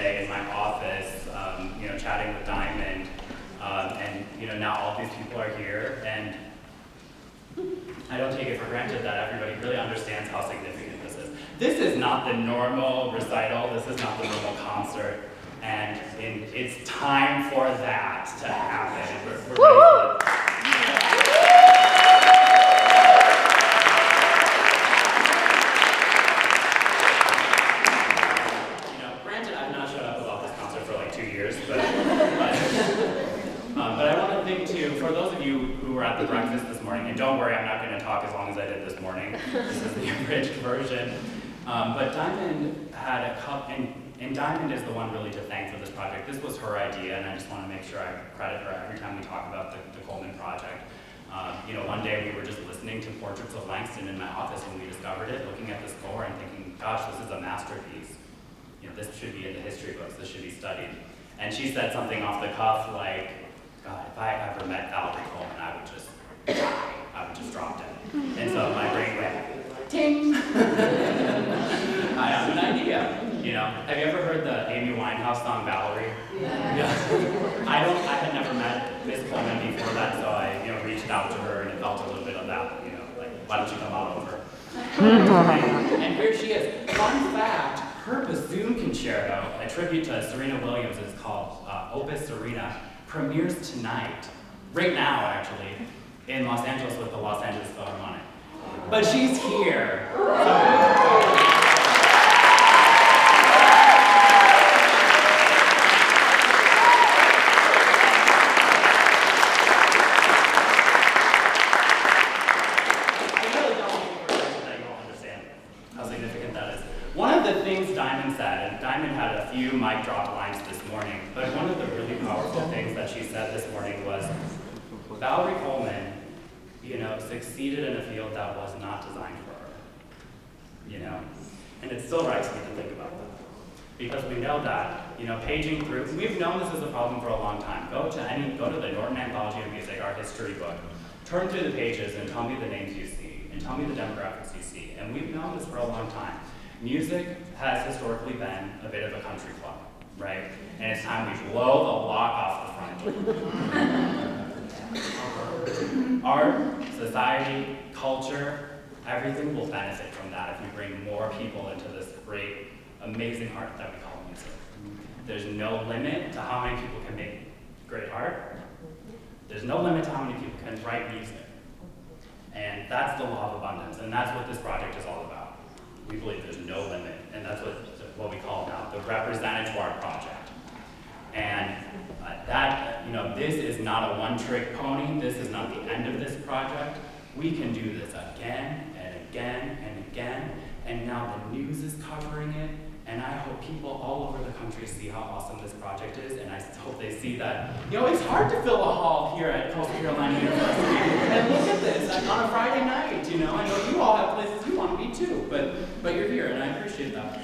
today in my office, chatting with Diamond, and now all these people are here, and I don't take it for granted that everybody really understands how significant this is. This is not the normal recital, this is not the normal concert, and it's time for that to happen. We're ready for that. Granted, I've not shut up about this concert for like 2 years, but I want to thank too, for those of you who were at the breakfast this morning, and don't worry, I'm not going to talk as long as I did this morning. This is the abridged version. But Diamond had a cup, and Diamond is the one really to thank for this project. This was her idea, and I just want to make sure I credit her every time we talk about the Coleman project. One day we were just listening to Portraits of Langston in my office when we discovered it, looking at the score and thinking, gosh, this is a masterpiece. This should be in the history books, this should be studied. And she said something off the cuff like, God, if I ever met Valerie Coleman, I would just die. I would just drop dead. And so my brain went, ting! I have an idea. Have you ever heard the Amy Winehouse song, Valerie? Yeah. I had never met Miss Coleman before that, so I reached out to her and it felt a little bit of that, like, why don't you come out over? And here she is. Fun fact, her bassoon concerto, a tribute to Serena Williams, is called Opus Serena, premieres tonight, right now actually, in Los Angeles with the Los Angeles Philharmonic. But she's here. Diamond had a few mic drop lines this morning, but one of the really powerful things that she said this morning was, Valerie Coleman, succeeded in a field that was not designed for her, and it still writes me to think about that. Because we know that, paging through, we've known this is a problem for a long time. Go to the Norton Anthology of Music, our history book, turn through the pages and tell me the names you see, and tell me the demographics you see, and we've known this for a long time. Music has historically been a bit of a country club, right? And it's time we blow the lock off the front. Art, society, culture, everything will benefit from that if we bring more people into this great, amazing art that we call music. There's no limit to how many people can make great art. There's no limit to how many people can write music. And that's the law of abundance, and that's what this project is all about. We believe there's no limit, and that's what we call now the Representatoire Project. And this is not a one-trick pony. This is not the end of this project. We can do this again and again and again, and now the news is covering it, and I hope people all over the country see how awesome this project is, and I hope they see that, it's hard to fill a hall here at Coastal Carolina University, and look at this, on a Friday night, I know you all have places you want to be too, but you're here, and I appreciate that.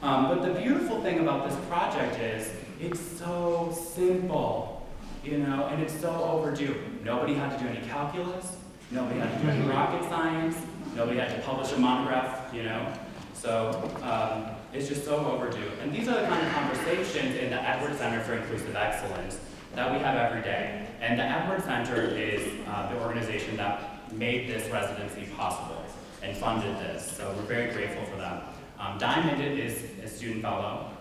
But the beautiful thing about this project is, it's so simple, and it's so overdue. Nobody had to do any calculus, nobody had to do any rocket science, nobody had to publish a monograph, So it's just so overdue. And these are the kind of conversations in the Edwards Center for Inclusive Excellence that we have every day. And the Edwards Center is the organization that made this residency possible and funded this. So we're very grateful for them. Diamond is a student fellow,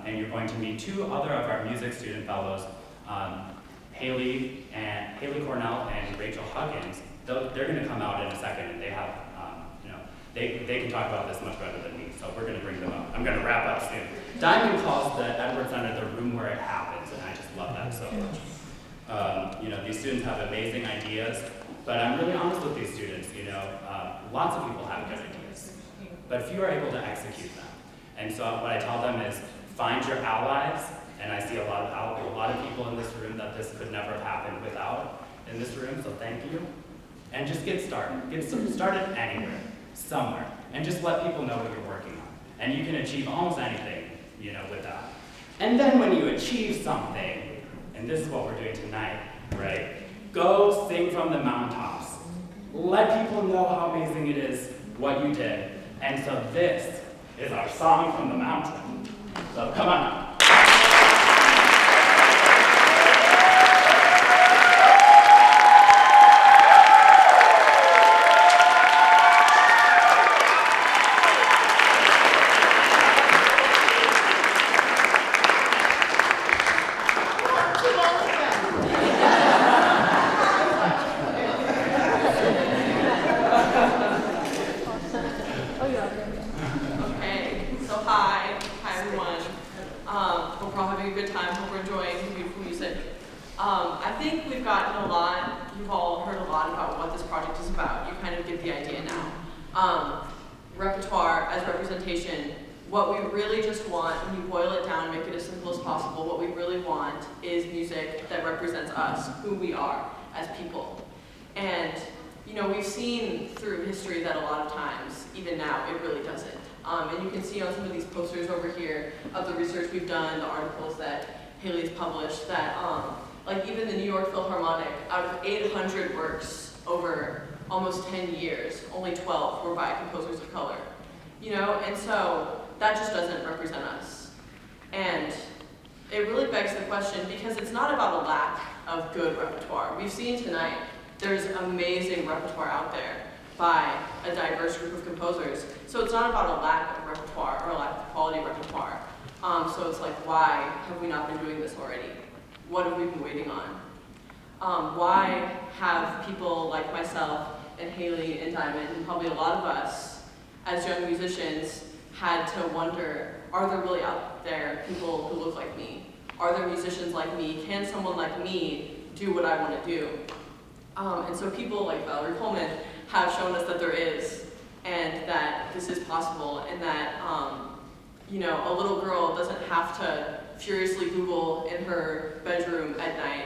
and you're going to meet two other of our music student fellows, Haley Cornell and Rachel Huggins. They're going to come out in a second, and they have, they can talk about this much better than me, so we're going to bring them up. I'm going to wrap up soon. Diamond calls the Edwards Center the room where it happens, and I just love that so much. These students have amazing ideas, but I'm really honest with these students. Lots of people have good ideas, but few are able to execute them. And so what I tell them is, find your allies, and I see a lot of people in this room that this could never have happened without in this room, so thank you. And just get started. Get started anywhere, somewhere, and just let people know what you're working on. And you can achieve almost anything, with that. And then when you achieve something, and this is what we're doing tonight, right? Go sing from the mountaintops. Let people know how amazing it is, what you did. And so this is our song from the mountain. So come on. we're all having a good time. Hope we're enjoying the beautiful music. I think we've gotten a lot, you've all heard a lot about what this project is about. You kind of get the idea now. Repertoire as representation, what we really just want, when you boil it down and make it as simple as possible, what we really want is music that represents us, who we are as people. And you know, we've seen through history that a lot of times, even now, it really doesn't. And you can see on some of these posters over here of the research we've done, the articles that Haley has published, that like even the New York Philharmonic, out of 800 works over almost 10 years, only 12 were by composers of color. You know, and so that just doesn't represent us. And it really begs the question, because it's not about a lack of good repertoire. We've seen tonight, there's amazing repertoire out there by a diverse group of composers. So it's not about a lack of repertoire or a lack of quality repertoire. So it's like, why have we not been doing this already? What have we been waiting on? Why have people like myself and Haley and Diamond, and probably a lot of us as young musicians, had to wonder, are there really out there people who look like me? Are there musicians like me? Can someone like me do what I want to do? And so people like Valerie Coleman have shown us that there is, and that this is possible, and that you know, a little girl doesn't have to furiously Google in her bedroom at night,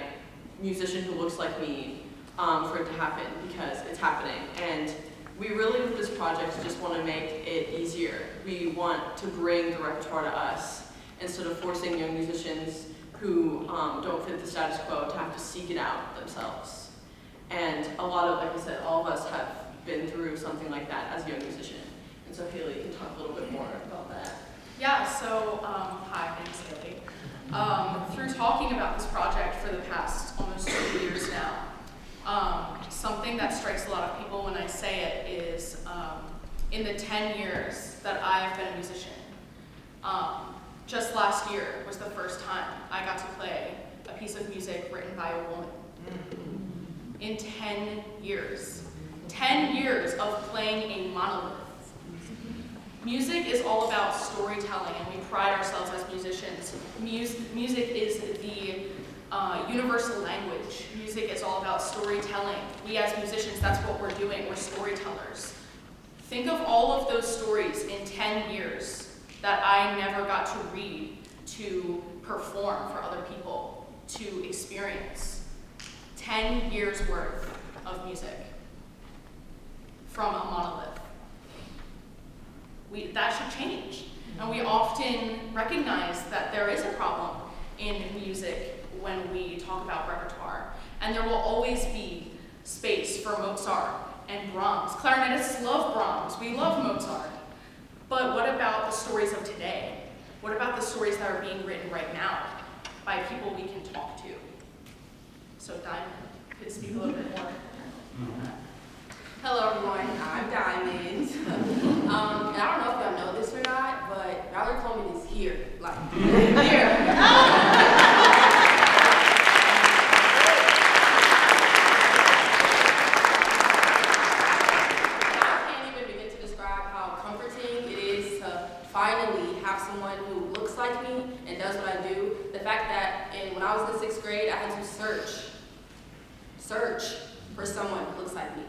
musician who looks like me, for it to happen, because it's happening. And we really, with this project, just want to make it easier. We want to bring the repertoire to us, instead of forcing young musicians who don't fit the status quo to have to seek it out themselves. And a lot of, like I said, all of us have been through something like that as a young musician. And so Haley can talk a little bit more about that. Yeah, so, hi, my name's Haley. Through talking about this project for the past almost 2 years now, something that strikes a lot of people when I say it is, in the 10 years that I've been a musician, just last year was the first time I got to play a piece of music written by a woman. In 10 years. 10 years of playing a monolith. Music is all about storytelling, and we pride ourselves as musicians. Music is the universal language. Music is all about storytelling. We as musicians, that's what we're doing. We're storytellers. Think of all of those stories in 10 years that I never got to read, to perform for other people, to experience. 10 years worth of music from a monolith. That should change. And we often recognize that there is a problem in music when we talk about repertoire. And there will always be space for Mozart and Brahms. Clarinetists love Brahms. We love Mozart. But what about the stories of today? What about the stories that are being written right now by people we can talk to? So Diamond could speak a little bit more. Hello everyone, I'm Diamond. And I don't know if y'all know this or not, but Valerie Coleman is here. Like, here. I can't even begin to describe how comforting it is to finally have someone who looks like me and does what I do. The fact that when I was in 6th grade, I had to search for someone who looks like me.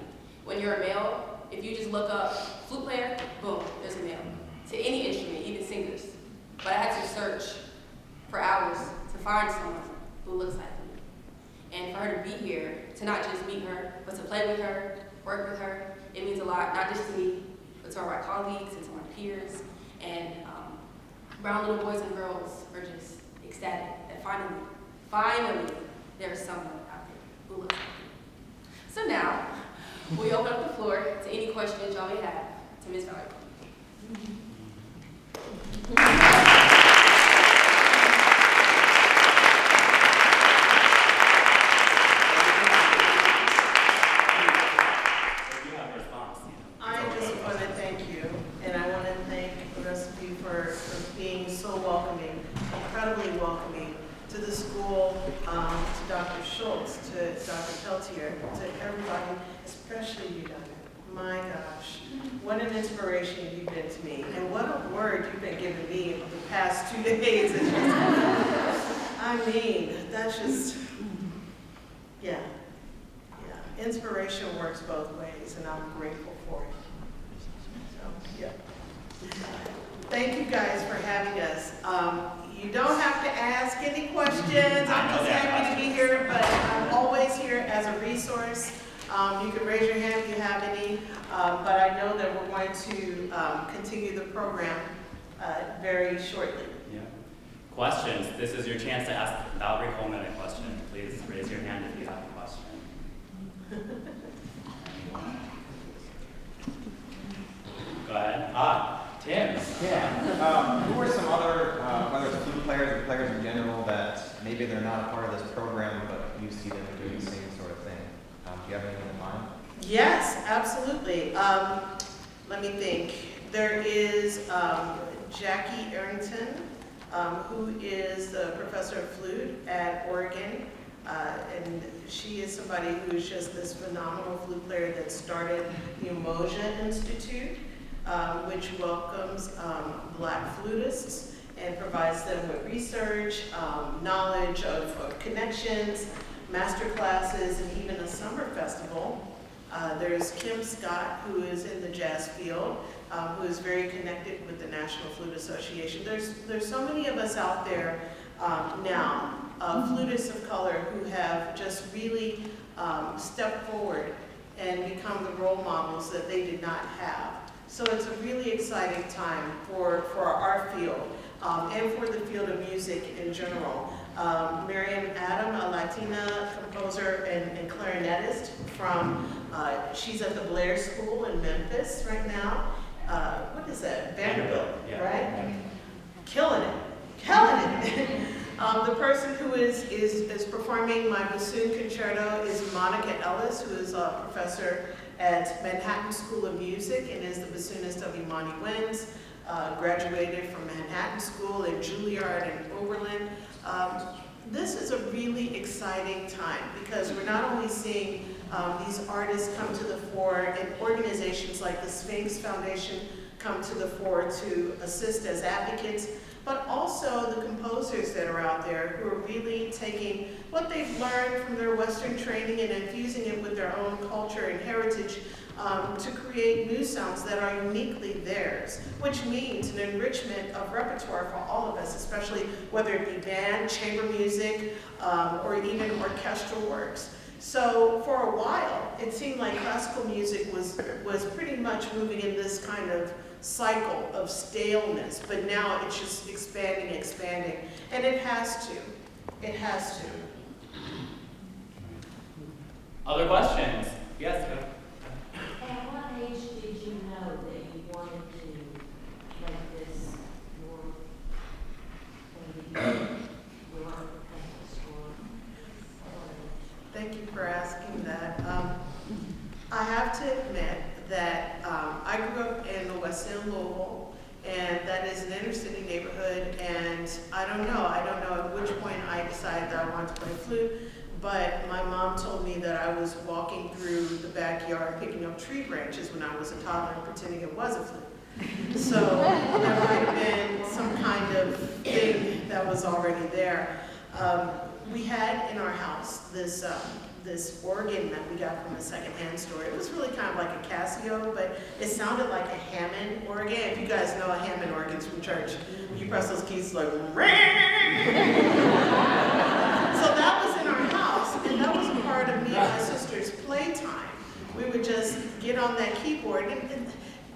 When you're a male, if you just look up flute player, boom, there's a male. To any instrument, even singers. But I had to search for hours to find someone who looks like me. And for her to be here, to not just meet her, but to play with her, work with her, it means a lot, not just to me, but to our colleagues and to my peers. And brown little boys and girls are just ecstatic that finally, there's someone out there who looks like me. So now, we open up the floor to any questions y'all may have to Ms. Valerie. I just want to thank you, and I want to thank Recipe for being so welcoming, incredibly welcoming to the school, to Dr. Schultz, to Dr. Peltier, to everybody, especially you, Dr. My gosh, what an inspiration you've been to me, and what a word you've been giving me the past 2 days. I mean, that's just, yeah. Inspiration works both ways, and I'm grateful for it. So, yeah. Thank you guys for having us. You don't have to ask any questions. I'm just happy to be here, but I'm always here as a resource. You can raise your hand if you have any, but I know that we're going to continue the program very shortly. Yeah. Questions? This is your chance to ask Valerie Coleman a question. Please raise your hand if you have a question. Go ahead. Tim. Yeah. Who are some other, whether it's flute players or players in general, that maybe they're not a part of this program, but you see them doing the same sort of thing? Do you have anything in mind? Yes, absolutely. Let me think. There is Jackie Arrington, who is the professor of flute at Oregon. And she is somebody who is just this phenomenal flute player that started the Umoja Institute, which welcomes Black flutists and provides them with research, knowledge of connections, master classes, and even a summer festival. There's Kim Scott, who is in the jazz field, who is very connected with the National Flute Association. There's so many of us out there now, flutists of color, who have just really stepped forward and become the role models that they did not have. So it's a really exciting time for our field and for the field of music in general. Miriam Adam, a Latina composer and clarinetist from, she's at the Blair School in Memphis right now. What is that? Vanderbilt, yeah. right? Killing it. The person who is performing my bassoon concerto is Monica Ellis, who is a professor at Manhattan School of Music and is the bassoonist of Imani Wins, graduated from Manhattan School at Juilliard and Oberlin. This is a really exciting time because we're not only seeing these artists come to the fore and organizations like the Sphinx Foundation come to the fore to assist as advocates, but also the composers that are out there who are really taking what they've learned from their Western training and infusing it with their own culture and heritage to create new sounds that are uniquely theirs, which means an enrichment of repertoire for all of us, especially whether it be band, chamber music, or even orchestral works. So for a while, it seemed like classical music was pretty much moving in this kind of cycle of staleness, but now it's just expanding, and it has to. Other questions? Yes, go. At what age did you know that you wanted to make this your school? Thank you for asking that. I have to admit that I grew up in the West End, Louisville, and that is an inner city neighborhood, and I don't know at which point I decided that I wanted to play flute, but my mom told me that I was walking through the backyard picking up tree branches when I was a toddler, pretending it was a flute. So there might have been some kind of thing that was already there. We had in our house this organ that we got from a secondhand store. It was really kind of like a Casio, but it sounded like a Hammond organ. If you guys know a Hammond organs from church, you press those keys like, so that was in our house, and that was a part of me and my sister's playtime. We would just get on that keyboard, and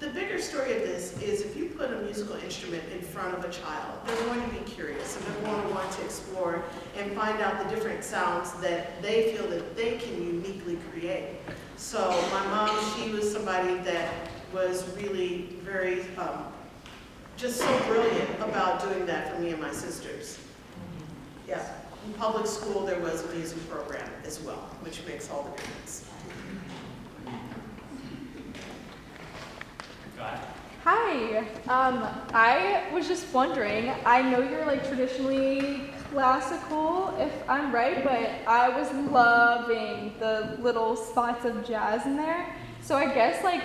the bigger story of this is if you put a musical instrument in front of a child, they're going to be curious and they're going to want to explore and find out the different sounds that they feel that they can uniquely create. So my mom, she was somebody that was really very, just so brilliant about doing that for me and my sisters. Yeah, in public school there was a music program as well, which makes all the difference. Hi, I was just wondering, I know you're like traditionally classical, if I'm right, but I was loving the little spots of jazz in there. So I guess like,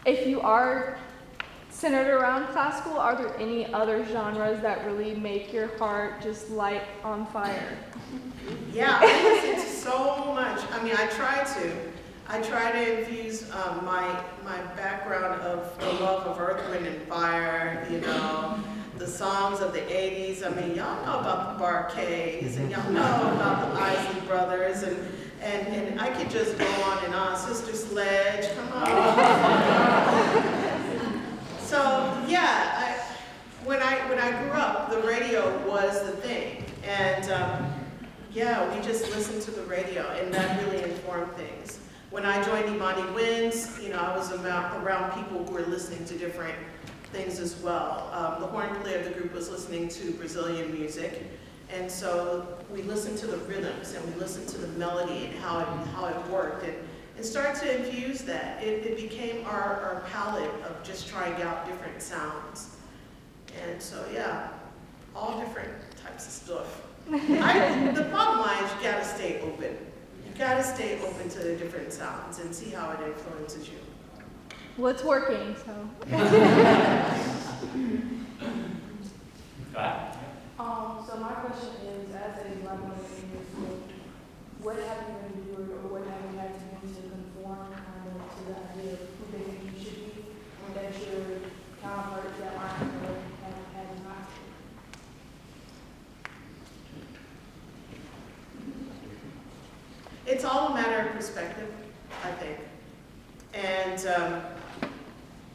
if you are centered around classical, are there any other genres that really make your heart just light on fire? Yeah, I listen to so much. I mean, I try to infuse my background of the love of Earth, Wind, and Fire, you know, the songs of the 80s. I mean, y'all know about the Bar-Kays, and y'all know about the Isley Brothers, and I could just go on and on. Sister Sledge, come on. So, yeah, when I grew up, the radio was the thing. And yeah, we just listened to the radio, and that really informed things. When I joined Imani Winds, you know, I was around people who were listening to different things as well. The horn player of the group was listening to Brazilian music, and so we listened to the rhythms and we listened to the melody and how it worked, and started to infuse that. It became our palette of just trying out different sounds. And so yeah, all different types of stuff. The bottom line is you gotta stay open. You gotta stay open to the different sounds and see how it influences you. Well, it's working, so. Go ahead. So my question is, as a Black woman in your field, what have you been doing, or what have you had to do to conform kind of to the idea of who they think you should be, that your counterparts that aren't really have not? It's all a matter of perspective, I think. And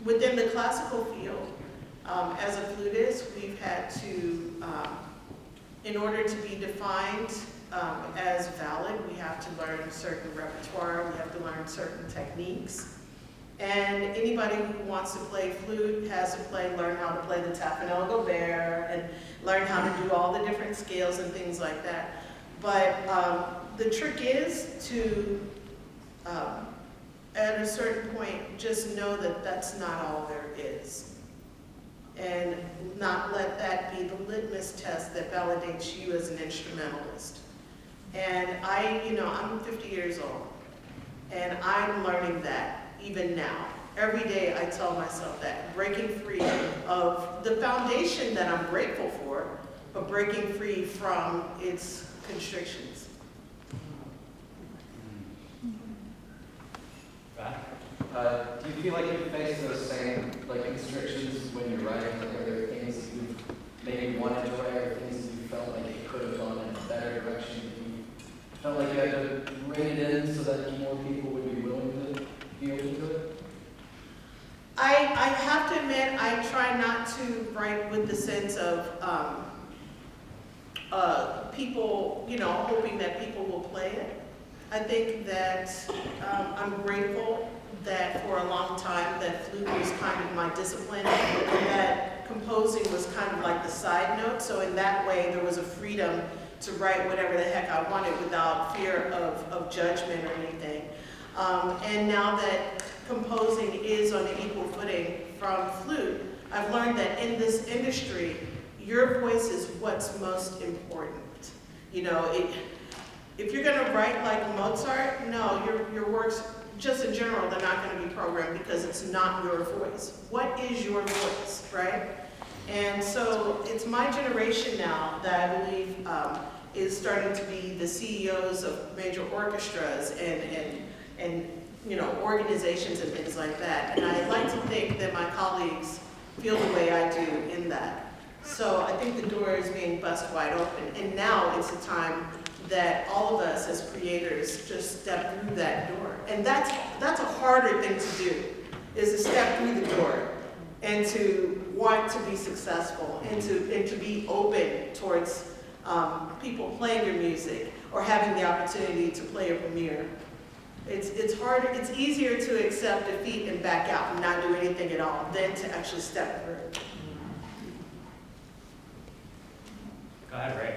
within the classical field, as a flutist, we've had to, in order to be defined as valid, we have to learn a certain repertoire, we have to learn certain techniques. And anybody who wants to play flute has to learn how to play the Tafanel Gobert and learn how to do all the different scales and things like that. But the trick is to, at a certain point, just know that that's not all there is. And not let that be the litmus test that validates you as an instrumentalist. And I'm 50 years old, and I'm learning that even now. Every day I tell myself that, breaking free of the foundation that I'm grateful for, but breaking free from its constrictions. Do you feel like you face those same constrictions when you're writing? Like, are there things you maybe wanted to write, or things you felt like it could have gone in a better direction? You felt like you had to rein it in so that more people would be willing to be open to it? I have to admit, I try not to write with the sense of people, hoping that people will play it. I think that I'm grateful that for a long time that flute was kind of my discipline, and that composing was kind of like the side note. So in that way, there was a freedom to write whatever the heck I wanted without fear of judgment or anything. And now that composing is on an equal footing from flute, I've learned that in this industry, your voice is what's most important. If you're going to write like Mozart, no, your works, just in general, they're not going to be programmed because it's not your voice. What is your voice, right? And so it's my generation now that I believe is starting to be the CEOs of major orchestras and organizations and things like that. And I like to think that my colleagues feel the way I do in that. So I think the door is being bust wide open. And now it's a time that all of us as creators just step through that door. And that's a harder thing to do, is to step through the door and to want to be successful and to be open towards people playing your music or having the opportunity to play a premiere. It's harder, it's easier to accept defeat and back out and not do anything at all than to actually step through. Go ahead, Ray.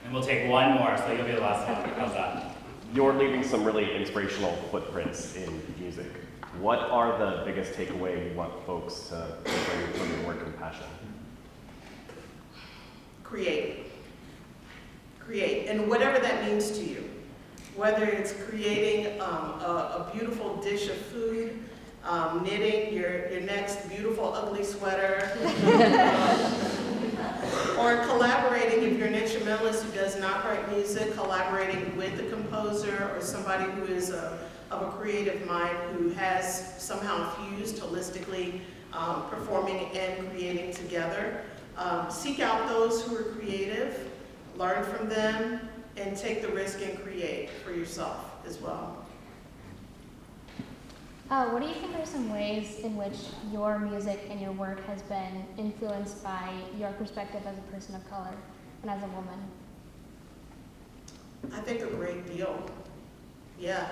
And we'll take one more, so you'll be the last one. How's that? You're leaving some really inspirational footprints in music. What are the biggest takeaway you want folks to bring from your work and passion? Create. And whatever that means to you. Whether it's creating a beautiful dish of food knitting your next beautiful ugly sweater, or collaborating if you're an instrumentalist who does not write music, collaborating with the composer or somebody who is of a creative mind who has somehow fused holistically performing and creating together. Seek out those who are creative, learn from them, and take the risk and create for yourself as well. What do you think are some ways in which your music and your work has been influenced by your perspective as a person of color and as a woman? I think a great deal, yeah.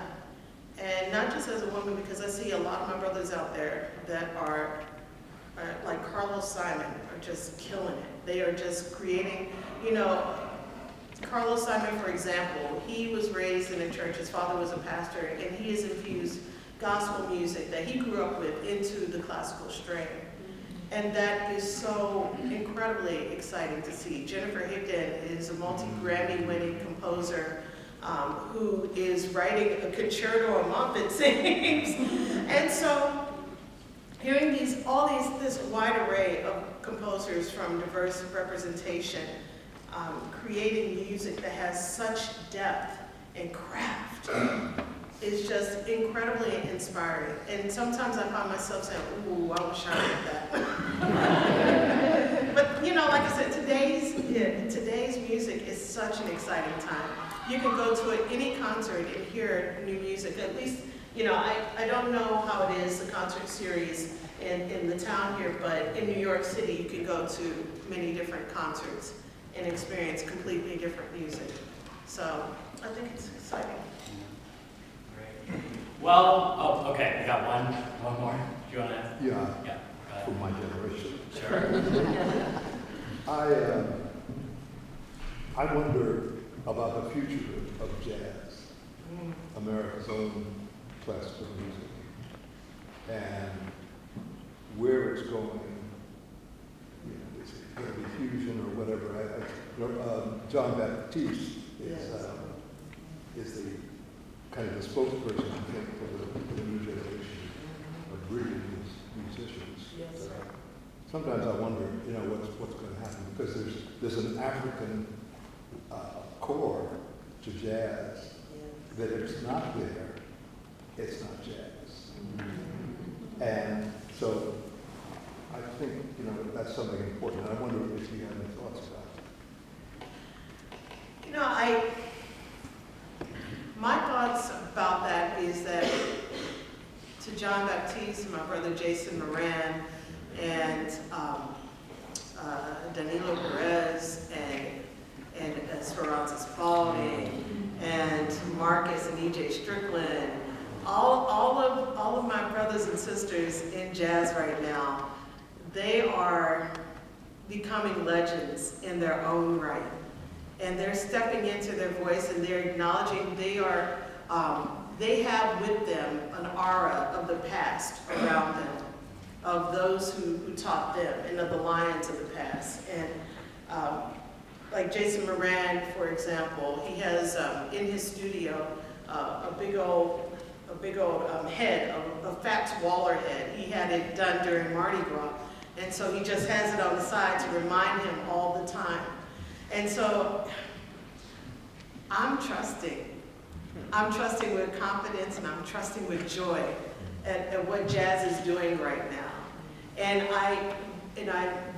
And not just as a woman, because I see a lot of my brothers out there that are like Carlos Simon, are just killing it. They are just creating, you know, Carlos Simon, for example, he was raised in a church, his father was a pastor, and he has infused gospel music that he grew up with into the classical strain. And that is so incredibly exciting to see. Jennifer Higdon is a multi-Grammy winning composer who is writing a concerto a month, it seems. And so hearing this wide array of composers from diverse representation, creating music that has such depth and craft is just incredibly inspiring. And sometimes I find myself saying, ooh, I wish I had that. But you know, like I said, today's music is such an exciting time. You can go to any concert and hear new music. At least, you know, I don't know how it is, the concert series in the town here, but in New York City, you can go to many different concerts and experience completely different music. So I think it's exciting. Great. Well, oh, okay, we got one more. Do you want to? Yeah, Yeah. from my generation. Sure. I wonder about the future of jazz, America's own classical music, and where it's going. You know, is it going to be fusion or whatever? John Baptiste is the kind of the spokesperson, I think, for the new generation of brilliant musicians. Yes. Sometimes I wonder, you know, what's going to happen, because there's an African core to jazz that if it's not there, it's not jazz. And so I think, you know, that's something important. And I wonder if you have any thoughts about it. You know, my thoughts about that is that to John Baptiste, my brother Jason Moran, and Danilo Perez, and Esperanza Spalding, and Marcus and E.J. Strickland, all of my brothers and sisters in jazz right now, they are becoming legends in their own right. And they're stepping into their voice and they're acknowledging they have with them an aura of the past around them, of those who taught them, and of the lions of the past. And like Jason Moran, for example, he has in his studio a big old head, a Fats Waller head. He had it done during Mardi Gras. And so he just has it on the side to remind him all the time. And so I'm trusting with confidence, and I'm trusting with joy at what jazz is doing right now. And I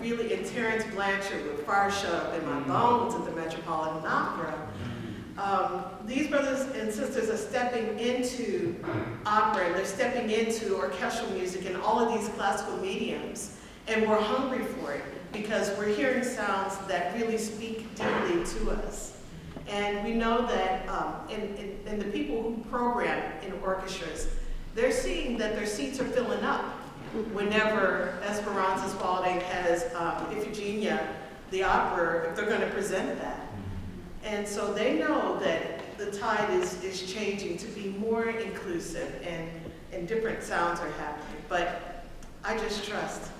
really, in Terrence Blanchard with Fire Shut Up in My Bones at the Metropolitan Opera, these brothers and sisters are stepping into opera, and they're stepping into orchestral music and all of these classical mediums. And we're hungry for it because we're hearing sounds that really speak deeply to us. And we know that and the people who program in orchestras, they're seeing that their seats are filling up whenever Esperanza Spalding has Iphigenia, the opera, if they're going to present that. And so they know that the tide is changing to be more inclusive, and different sounds are happening. But I just trust.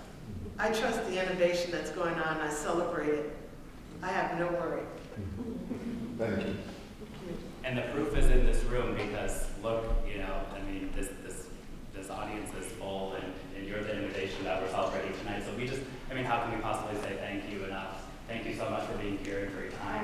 I trust the innovation that's going on. I celebrate it. I have no worry. Thank you. And the proof is in this room, because look, you know, I mean, this this audience is full, and you're the innovation that we're celebrating tonight. So we just, I mean, how can we possibly say thank you enough? Thank you so much for being here and for your time.